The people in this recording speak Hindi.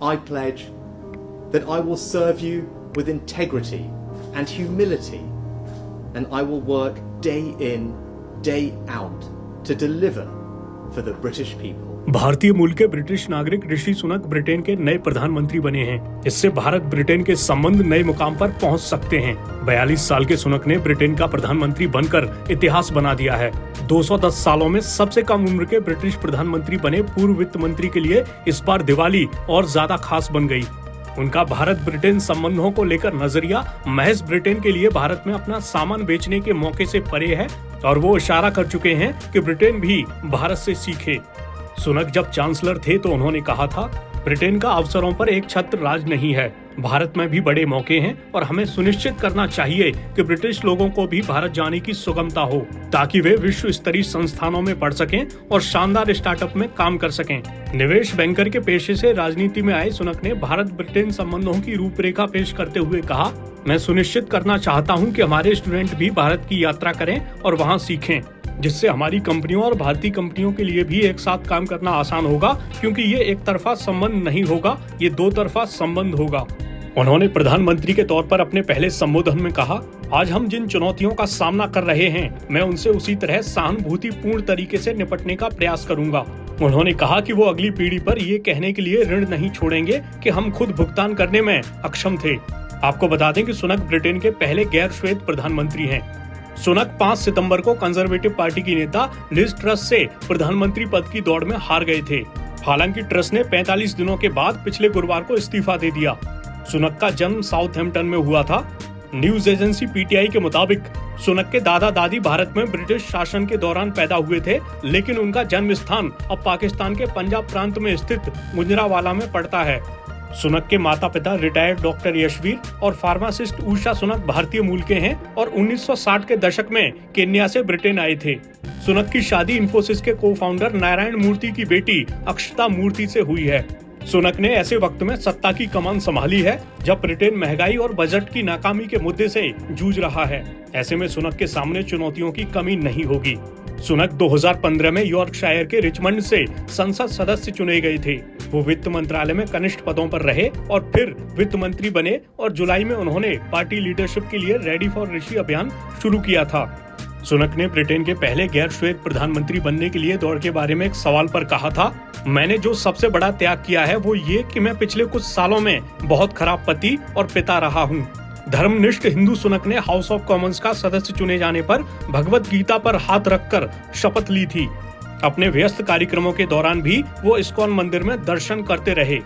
I pledge that I will serve you with integrity and humility, and I will work day in, day out to deliver for the British people. भारतीय मूल के ब्रिटिश नागरिक ऋषि सुनक ब्रिटेन के नए प्रधानमंत्री बने हैं। इससे भारत ब्रिटेन के संबंध नए मुकाम पर पहुंच सकते हैं। 42 साल के सुनक ने ब्रिटेन का प्रधानमंत्री बनकर इतिहास बना दिया है। 210 सालों में सबसे कम उम्र के ब्रिटिश प्रधानमंत्री बने पूर्व वित्त मंत्री के लिए इस बार दिवाली और ज्यादा खास बन गई। उनका भारत ब्रिटेन संबंधों को लेकर नजरिया महज ब्रिटेन के लिए भारत में अपना सामान बेचने के मौके से परे है और वो इशारा कर चुके हैं कि ब्रिटेन भी भारत से सीखे। सुनक जब चांसलर थे तो उन्होंने कहा था, ब्रिटेन का अवसरों पर एक छत्र राज नहीं है, भारत में भी बड़े मौके हैं और हमें सुनिश्चित करना चाहिए कि ब्रिटिश लोगों को भी भारत जाने की सुगमता हो ताकि वे विश्व स्तरीय संस्थानों में पढ़ सकें और शानदार स्टार्टअप में काम कर सकें। निवेश बैंकर के पेशे से राजनीति में आए सुनक ने भारत ब्रिटेन संबंधों की रूपरेखा पेश करते हुए कहा, मैं सुनिश्चित करना चाहता हूं कि हमारे स्टूडेंट भी भारत की यात्रा करें और वहां सीखें, जिससे हमारी कंपनियों और भारतीय कंपनियों के लिए भी एक साथ काम करना आसान होगा, क्योंकि ये एक तरफा संबंध नहीं होगा, ये दो तरफा संबंध होगा। उन्होंने प्रधानमंत्री के तौर पर अपने पहले संबोधन में कहा, आज हम जिन चुनौतियों का सामना कर रहे हैं, मैं उनसे उसी तरह सहानुभूतिपूर्ण तरीके से निपटने का प्रयास करूंगा। उन्होंने कहा कि वो अगली पीढ़ी पर ये कहने के लिए ऋण नहीं छोड़ेंगे कि हम खुद भुगतान करने में अक्षम थे। आपको बता दें कि सुनक ब्रिटेन के पहले गैर श्वेत प्रधानमंत्री हैं। सुनक 5 सितंबर को कंजर्वेटिव पार्टी की नेता लिज ट्रस से प्रधानमंत्री पद की दौड़ में हार गए थे। हालांकि ट्रस ने 45 दिनों के बाद पिछले गुरुवार को इस्तीफा दे दिया। सुनक का जन्म साउथहैम्पटन में हुआ था। न्यूज एजेंसी पीटीआई के मुताबिक सुनक के दादा दादी भारत में ब्रिटिश शासन के दौरान पैदा हुए थे, लेकिन उनका जन्म स्थान अब पाकिस्तान के पंजाब प्रांत में स्थित गुजरांवाला में पड़ता है। सुनक के माता पिता रिटायर्ड डॉक्टर यशवीर और फार्मासिस्ट उषा सुनक भारतीय मूल के हैं और 1960 के दशक में केन्या से ब्रिटेन आए थे। सुनक की शादी इन्फोसिस के को-फाउंडर नारायण मूर्ति की बेटी अक्षता मूर्ति से हुई है। सुनक ने ऐसे वक्त में सत्ता की कमान संभाली है जब ब्रिटेन महंगाई और बजट की नाकामी के मुद्दे से जूझ रहा है। ऐसे में सुनक के सामने चुनौतियों की कमी नहीं होगी। सुनक 2015 में यॉर्कशायर के रिचमंड से संसद सदस्य चुने गए थे। वो वित्त मंत्रालय में कनिष्ठ पदों पर रहे और फिर वित्त मंत्री बने और जुलाई में उन्होंने पार्टी लीडरशिप के लिए रेडी फॉर ऋषि अभियान शुरू किया था। सुनक ने ब्रिटेन के पहले गैर श्वेत प्रधानमंत्री बनने के लिए दौड़ के बारे में एक सवाल पर कहा था, मैंने जो सबसे बड़ा त्याग किया है वो ये कि मैं पिछले कुछ सालों में बहुत खराब पति और पिता रहा हूँ। धर्मनिष्ठ हिंदू सुनक ने हाउस ऑफ कॉमन्स का सदस्य चुने जाने पर भगवत गीता पर हाथ रखकर शपथ ली थी। अपने व्यस्त कार्यक्रमों के दौरान भी वो इस्कॉन मंदिर में दर्शन करते रहे।